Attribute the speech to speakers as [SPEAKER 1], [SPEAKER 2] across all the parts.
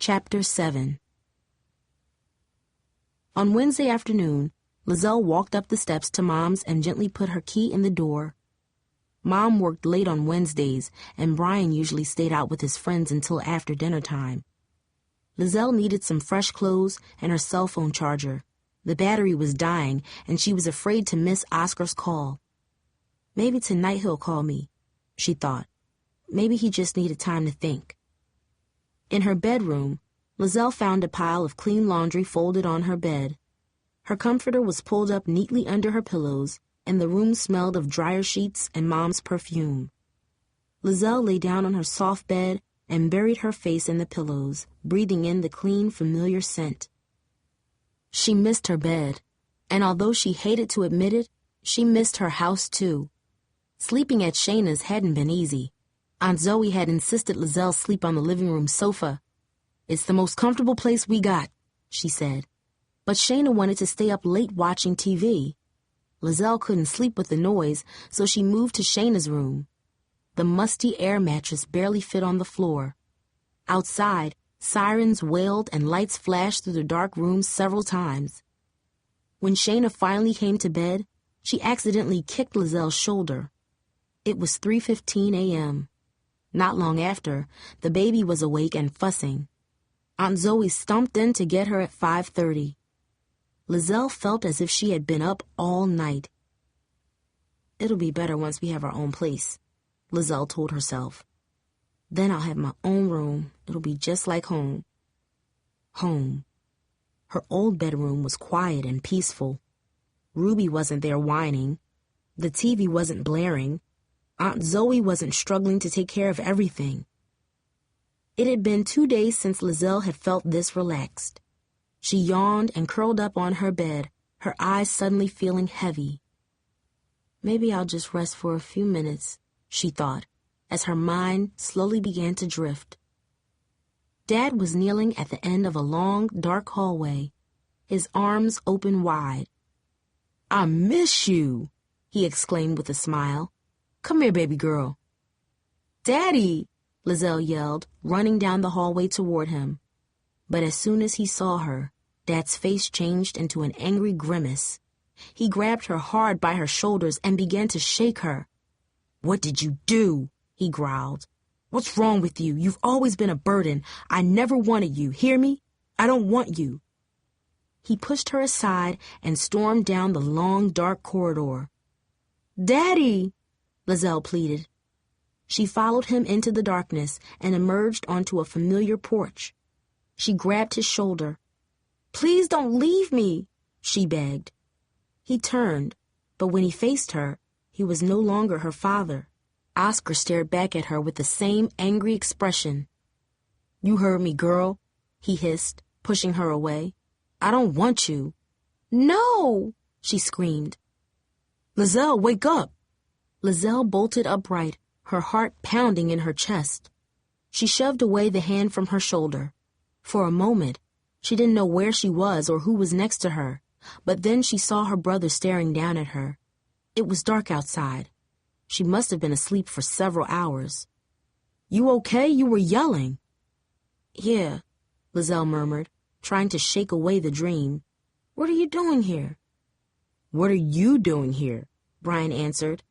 [SPEAKER 1] Chapter 7. On Wednesday afternoon, Liselle walked up the steps to Mom's and gently put her key in the door. Mom worked late on Wednesdays, and Brian usually stayed out with his friends until after dinner time. Liselle needed some fresh clothes and her cell phone charger. The battery was dying, and she was afraid to miss Oscar's call. Maybe tonight he'll call me, she thought. Maybe he just needed time to think. In her bedroom, Liselle found a pile of clean laundry folded on her bed. Her comforter was pulled up neatly under her pillows, and the room smelled of dryer sheets and Mom's perfume. Liselle lay down on her soft bed and buried her face in the pillows, breathing in the clean, familiar scent. She missed her bed, and although she hated to admit it, she missed her house too. Sleeping at Shayna's hadn't been easy. Aunt Zoe had insisted Liselle sleep on the living room sofa. "It's the most comfortable place we got," she said. But Shayna wanted to stay up late watching TV. Liselle couldn't sleep with the noise, so she moved to Shayna's room. The musty air mattress barely fit on the floor. Outside, sirens wailed and lights flashed through the dark room several times. When Shayna finally came to bed, she accidentally kicked Liselle's shoulder. It was 3:15 a.m. Not long after, the baby was awake and fussing. Aunt Zoe stomped in to get her at 5:30. Liselle felt as if she had been up all night. "It'll be better once we have our own place," Liselle told herself. "Then I'll have my own room. It'll be just like home." Home. Her old bedroom was quiet and peaceful. Ruby wasn't there whining. The TV wasn't blaring. Aunt Zoe wasn't struggling to take care of everything. It had been 2 days since Liselle had felt this relaxed. She yawned and curled up on her bed, her eyes suddenly feeling heavy. "Maybe I'll just rest for a few minutes," she thought, as her mind slowly began to drift. Dad was kneeling at the end of a long, dark hallway, his arms open wide. "I miss you," he exclaimed with a smile. "Come here, baby girl." "Daddy!" Liselle yelled, running down the hallway toward him. But as soon as he saw her, Dad's face changed into an angry grimace. He grabbed her hard by her shoulders and began to shake her. "What did you do?" he growled. "What's wrong with you? You've always been a burden. I never wanted you. Hear me? I don't want you." He pushed her aside and stormed down the long, dark corridor. "Daddy!" Liselle pleaded. She followed him into the darkness and emerged onto a familiar porch. She grabbed his shoulder. "Please don't leave me," she begged. He turned, but when he faced her, he was no longer her father. Oscar stared back at her with the same angry expression. "You heard me, girl," he hissed, pushing her away. "I don't want you." "No!" she screamed. "Liselle, wake up!" Liselle bolted upright, her heart pounding in her chest. She shoved away the hand from her shoulder. For a moment, she didn't know where she was or who was next to her, but then she saw her brother staring down at her. It was dark outside. She must have been asleep for several hours. "You okay? You were yelling." "Yeah," Liselle murmured, trying to shake away the dream. "What are you doing here?" "What are you doing here?" Brian answered.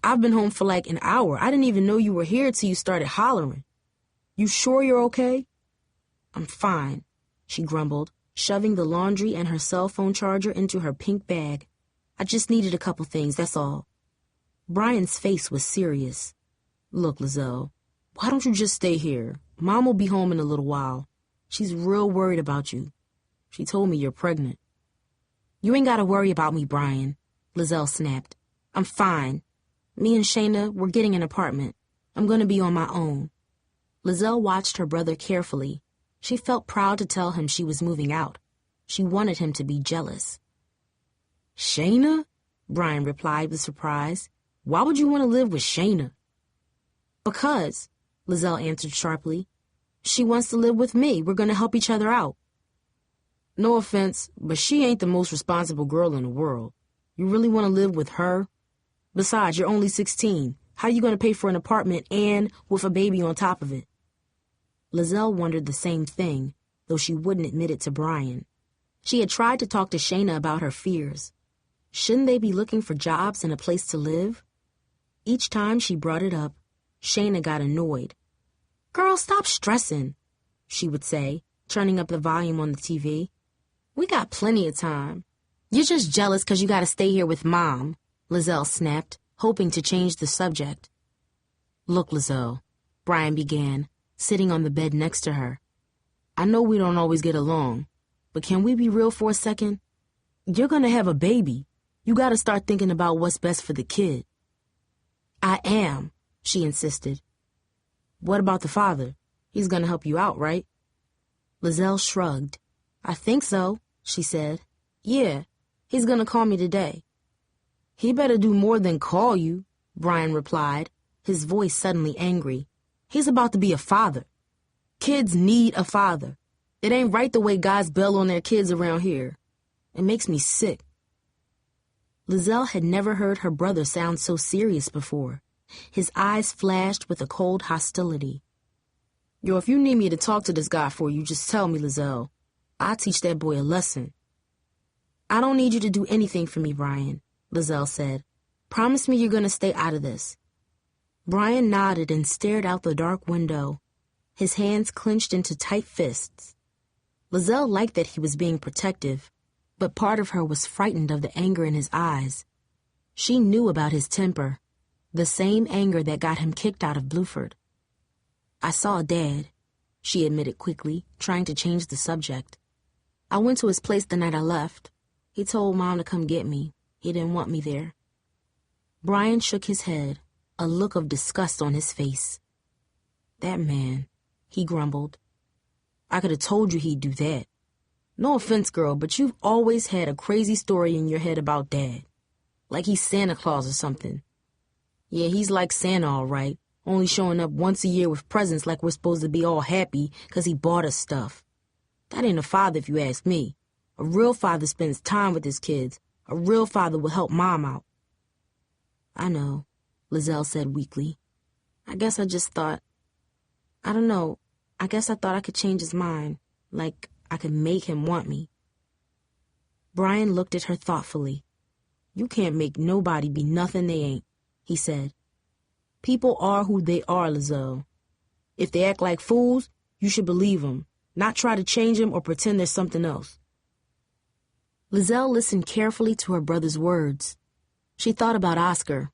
[SPEAKER 1] "I've been home for like an hour. I didn't even know you were here till you started hollering. You sure you're okay?" "I'm fine," she grumbled, shoving the laundry and her cell phone charger into her pink bag. "I just needed a couple things, that's all." Brian's face was serious. "Look, Liselle, why don't you just stay here? Mom will be home in a little while. She's real worried about you. She told me you're pregnant." "You ain't gotta worry about me, Brian," Liselle snapped. "I'm fine. Me and Shayna, we're getting an apartment. I'm gonna be on my own." Liselle watched her brother carefully. She felt proud to tell him she was moving out. She wanted him to be jealous. "Shayna?" Brian replied with surprise. "Why would you want to live with Shayna?" "Because," Liselle answered sharply, "she wants to live with me. We're going to help each other out." "No offense, but she ain't the most responsible girl in the world. You really want to live with her? Besides, you're only 16. How you going to pay for an apartment and with a baby on top of it?" Liselle wondered the same thing, though she wouldn't admit it to Brian. She had tried to talk to Shayna about her fears. Shouldn't they be looking for jobs and a place to live? Each time she brought it up, Shayna got annoyed. "Girl, stop stressing," she would say, turning up the volume on the TV. "We got plenty of time." "You're just jealous 'cause you gotta stay here with Mom," Liselle snapped, hoping to change the subject. "Look, Liselle," Brian began, sitting on the bed next to her. "I know we don't always get along, but can we be real for a second? You're gonna have a baby. You gotta start thinking about what's best for the kid." "I am," she insisted. "What about the father? He's gonna help you out, right?" Liselle shrugged. "I think so," she said. "Yeah, he's gonna call me today." "He better do more than call you," Brian replied, his voice suddenly angry. "He's about to be a father. Kids need a father. It ain't right the way guys bail on their kids around here. It makes me sick." Liselle had never heard her brother sound so serious before. His eyes flashed with a cold hostility. "Yo, if you need me to talk to this guy for you, just tell me, Liselle. I'll teach that boy a lesson." "I don't need you to do anything for me, Brian," Liselle said. "Promise me you're going to stay out of this." Brian nodded and stared out the dark window, his hands clenched into tight fists. Liselle liked that he was being protective, but part of her was frightened of the anger in his eyes. She knew about his temper, the same anger that got him kicked out of Bluford. "I saw Dad," she admitted quickly, trying to change the subject. "I went to his place the night I left. He told Mom to come get me. He didn't want me there." Brian shook his head, a look of disgust on his face. "That man," he grumbled. "I could have told you he'd do that. No offense, girl, but you've always had a crazy story in your head about Dad. Like he's Santa Claus or something. Yeah, he's like Santa, all right, only showing up once a year with presents like we're supposed to be all happy 'cause he bought us stuff. That ain't a father if you ask me. A real father spends time with his kids. A real father will help Mom out." "I know," Liselle said weakly. "I guess I just thought, I don't know, I guess I thought I could change his mind, like I could make him want me." Brian looked at her thoughtfully. "You can't make nobody be nothing they ain't," he said. "People are who they are, Liselle. If they act like fools, you should believe them, not try to change them or pretend there's something else." Liselle listened carefully to her brother's words. She thought about Oscar.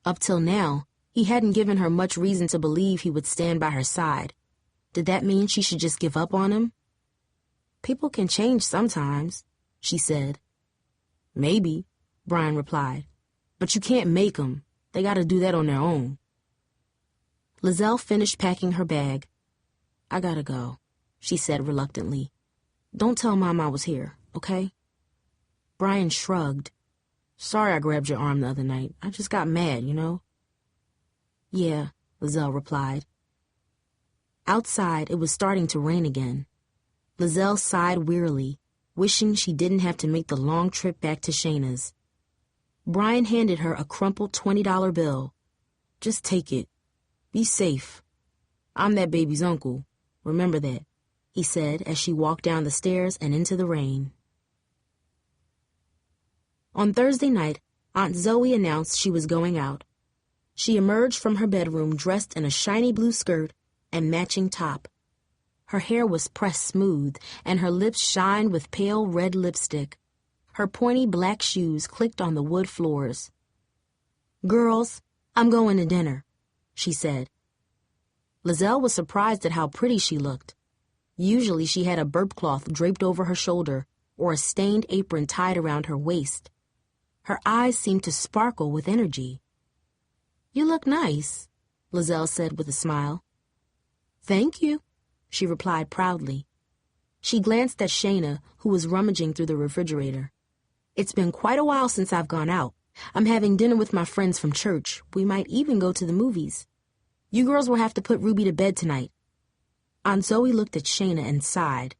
[SPEAKER 1] Up till now, he hadn't given her much reason to believe he would stand by her side. Did that mean she should just give up on him? "People can change sometimes," she said. "Maybe," Brian replied. "But you can't make them. They gotta do that on their own." Liselle finished packing her bag. "I gotta go," she said reluctantly. "Don't tell Mom I was here, okay?" Brian shrugged. "Sorry I grabbed your arm the other night. I just got mad, you know?" "Yeah," Liselle replied. Outside, it was starting to rain again. Liselle sighed wearily, wishing she didn't have to make the long trip back to Shayna's. Brian handed her a crumpled $20 bill. "Just take it. Be safe. I'm that baby's uncle. Remember that," he said as she walked down the stairs and into the rain. On Thursday night, Aunt Zoe announced she was going out. She emerged from her bedroom dressed in a shiny blue skirt and matching top. Her hair was pressed smooth, and her lips shined with pale red lipstick. Her pointy black shoes clicked on the wood floors. "Girls, I'm going to dinner," she said. Liselle was surprised at how pretty she looked. Usually she had a burp cloth draped over her shoulder or a stained apron tied around her waist. Her eyes seemed to sparkle with energy. "You look nice," Liselle said with a smile. "Thank you," she replied proudly. She glanced at Shayna, who was rummaging through the refrigerator. "It's been quite a while since I've gone out. I'm having dinner with my friends from church. We might even go to the movies. You girls will have to put Ruby to bed tonight." Aunt Zoe looked at Shayna and sighed.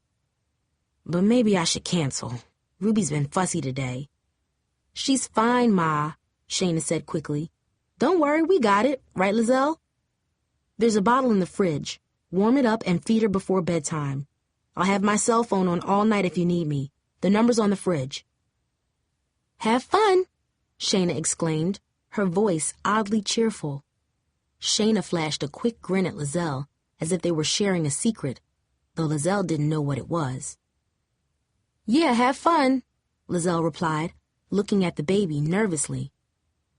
[SPEAKER 1] "But maybe I should cancel. Ruby's been fussy today." "She's fine, Ma," Shayna said quickly. "Don't worry, we got it. Right, Liselle?" "There's a bottle in the fridge. Warm it up and feed her before bedtime. I'll have my cell phone on all night if you need me. The number's on the fridge." "Have fun," Shayna exclaimed, her voice oddly cheerful. Shayna flashed a quick grin at Liselle, as if they were sharing a secret, though Liselle didn't know what it was. "Yeah, have fun," Liselle replied, looking at the baby nervously.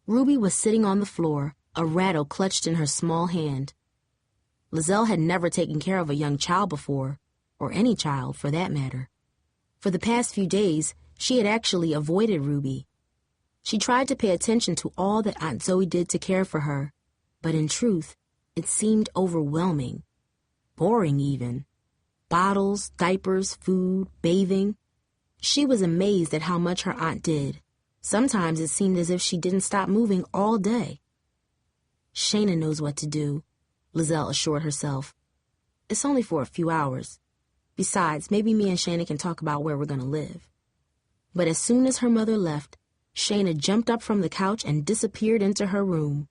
[SPEAKER 1] Ruby was sitting on the floor, a rattle clutched in her small hand. Liselle had never taken care of a young child before, or any child for that matter. For the past few days, she had actually avoided Ruby. She tried to pay attention to all that Aunt Zoe did to care for her, but in truth, it seemed overwhelming. Boring even. Bottles, diapers, food, bathing. She was amazed at how much her aunt did. Sometimes it seemed as if she didn't stop moving all day. "Shayna knows what to do," Liselle assured herself. "It's only for a few hours. Besides, maybe me and Shayna can talk about where we're going to live." But as soon as her mother left, Shayna jumped up from the couch and disappeared into her room.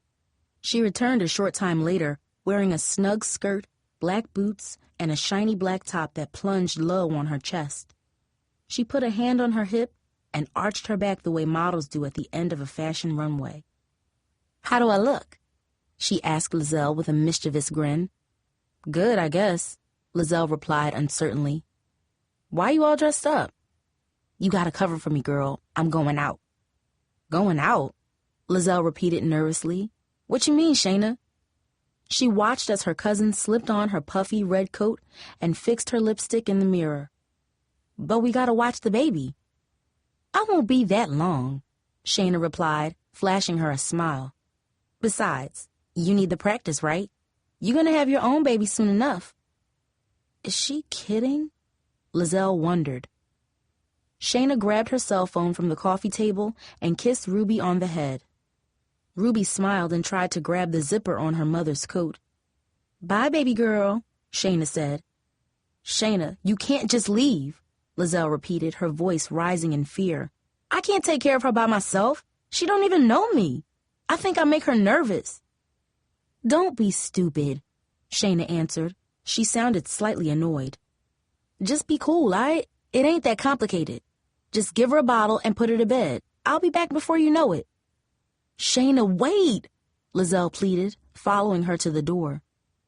[SPEAKER 1] She returned a short time later, wearing a snug skirt, black boots, and a shiny black top that plunged low on her chest. She put a hand on her hip and arched her back the way models do at the end of a fashion runway. "How do I look?" she asked Liselle with a mischievous grin. "Good, I guess," Liselle replied uncertainly. "Why you all dressed up?" "You gotta cover for me, girl. I'm going out." "Going out?" Liselle repeated nervously. "What you mean, Shayna?" She watched as her cousin slipped on her puffy red coat and fixed her lipstick in the mirror. "But we gotta watch the baby." "I won't be that long," Shayna replied, flashing her a smile. "Besides, you need the practice, right? You're gonna have your own baby soon enough." Is she kidding? Liselle wondered. Shayna grabbed her cell phone from the coffee table and kissed Ruby on the head. Ruby smiled and tried to grab the zipper on her mother's coat. "Bye, baby girl," Shayna said. "Shayna, you can't just leave," Liselle repeated, her voice rising in fear. "I can't take care of her by myself. She don't even know me. I think I make her nervous." "Don't be stupid," Shayna answered. She sounded slightly annoyed. "Just be cool, alright? It ain't that complicated. Just give her a bottle and put her to bed. I'll be back before you know it." "Shayna, wait," Liselle pleaded, following her to the door.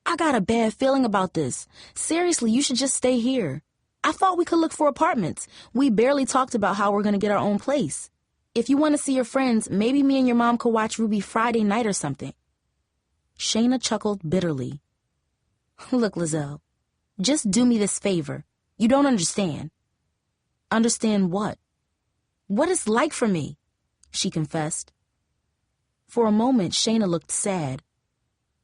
[SPEAKER 1] "I got a bad feeling about this. Seriously, you should just stay here. I thought we could look for apartments. We barely talked about how we're going to get our own place. If you want to see your friends, maybe me and your mom could watch Ruby Friday night or something." Shayna chuckled bitterly. "Look, Liselle, just do me this favor. You don't understand." "Understand what?" "What it's like for me," she confessed. For a moment, Shayna looked sad.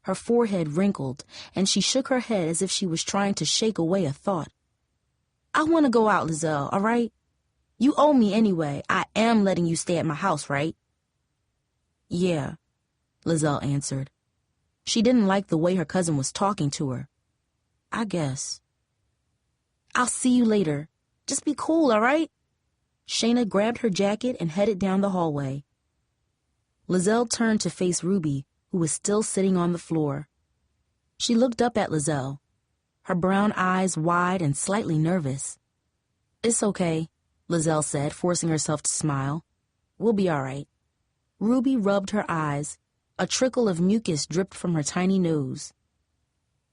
[SPEAKER 1] Her forehead wrinkled, and she shook her head as if she was trying to shake away a thought. "I want to go out, Liselle, all right? You owe me anyway. I am letting you stay at my house, right?" "Yeah," Liselle answered. She didn't like the way her cousin was talking to her. "I guess." "I'll see you later. Just be cool, all right?" Shayna grabbed her jacket and headed down the hallway. Liselle turned to face Ruby, who was still sitting on the floor. She looked up at Liselle, her brown eyes wide and slightly nervous. "It's okay," Liselle said, forcing herself to smile. "We'll be all right." Ruby rubbed her eyes. A trickle of mucus dripped from her tiny nose.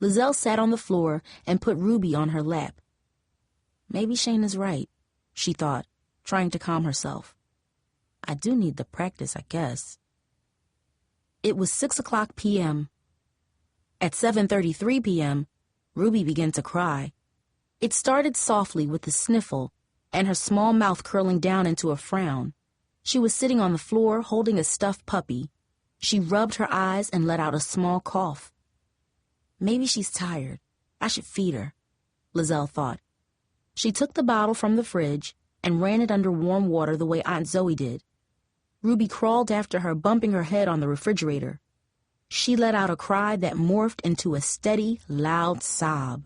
[SPEAKER 1] Liselle sat on the floor and put Ruby on her lap. Maybe Shayna's right, she thought, trying to calm herself. I do need the practice, I guess. It was 6:00 p.m. At 7:33 p.m., Ruby began to cry. It started softly with a sniffle and her small mouth curling down into a frown. She was sitting on the floor holding a stuffed puppy. She rubbed her eyes and let out a small cough. Maybe she's tired. I should feed her, Liselle thought. She took the bottle from the fridge and ran it under warm water the way Aunt Zoe did. Ruby crawled after her, bumping her head on the refrigerator. She let out a cry that morphed into a steady, loud sob.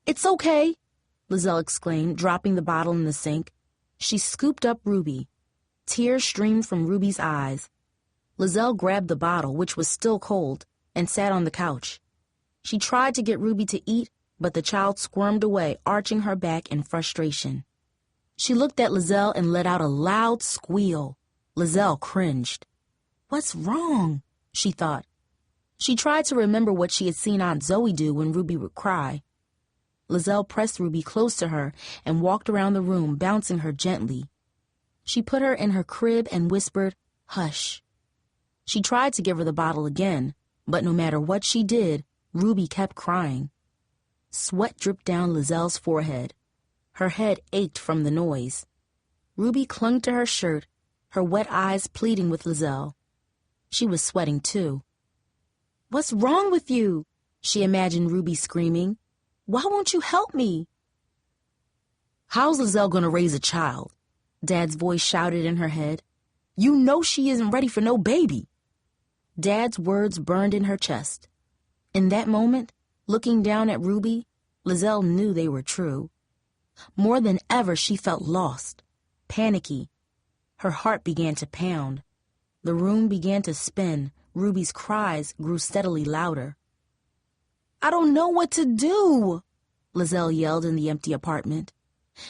[SPEAKER 1] "It's okay," Liselle exclaimed, dropping the bottle in the sink. She scooped up Ruby. Tears streamed from Ruby's eyes. Liselle grabbed the bottle, which was still cold, and sat on the couch. She tried to get Ruby to eat, but the child squirmed away, arching her back in frustration. She looked at Liselle and let out a loud squeal. Liselle cringed. "What's wrong?" she thought. She tried to remember what she had seen Aunt Zoe do when Ruby would cry. Liselle pressed Ruby close to her and walked around the room, bouncing her gently. She put her in her crib and whispered, "Hush." She tried to give her the bottle again, but no matter what she did, Ruby kept crying. Sweat dripped down Lizelle's forehead. Her head ached from the noise. Ruby clung to her shirt, her wet eyes pleading with Liselle. She was sweating too. "What's wrong with you?" she imagined Ruby screaming. "Why won't you help me?" "How's Liselle going to raise a child?" Dad's voice shouted in her head. "You know she isn't ready for no baby." Dad's words burned in her chest. In that moment, looking down at Ruby, Liselle knew they were true. More than ever, she felt lost, panicky. Her heart began to pound. The room began to spin. Ruby's cries grew steadily louder. "I don't know what to do," Liselle yelled in the empty apartment.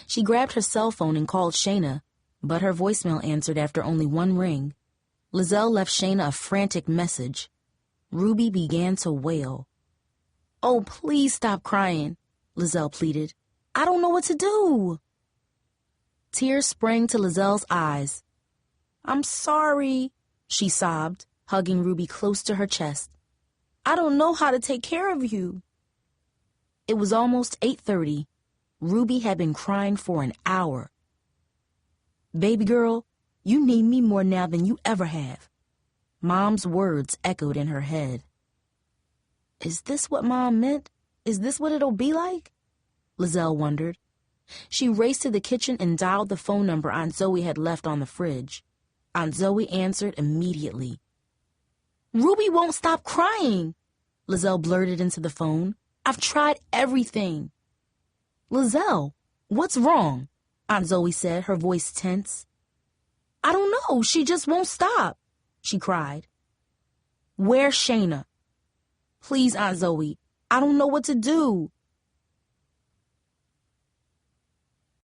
[SPEAKER 1] She grabbed her cell phone and called Shayna, but her voicemail answered after only one ring. Liselle left Shayna a frantic message. Ruby began to wail. "Oh, please stop crying," Liselle pleaded. "I don't know what to do." Tears sprang to Lizelle's eyes. "I'm sorry," she sobbed, hugging Ruby close to her chest. "I don't know how to take care of you." It was almost 8:30. Ruby had been crying for an hour. "Baby girl, you need me more now than you ever have." Mom's words echoed in her head. Is this what Mom meant? Is this what it'll be like? Liselle wondered. She raced to the kitchen and dialed the phone number Aunt Zoe had left on the fridge. Aunt Zoe answered immediately. "Ruby won't stop crying," Liselle blurted into the phone. "I've tried everything." "Liselle, what's wrong?" Aunt Zoe said, her voice tense. "I don't know. She just won't stop," she cried. "Where's Shayna?" "Please, Aunt Zoe, I don't know what to do."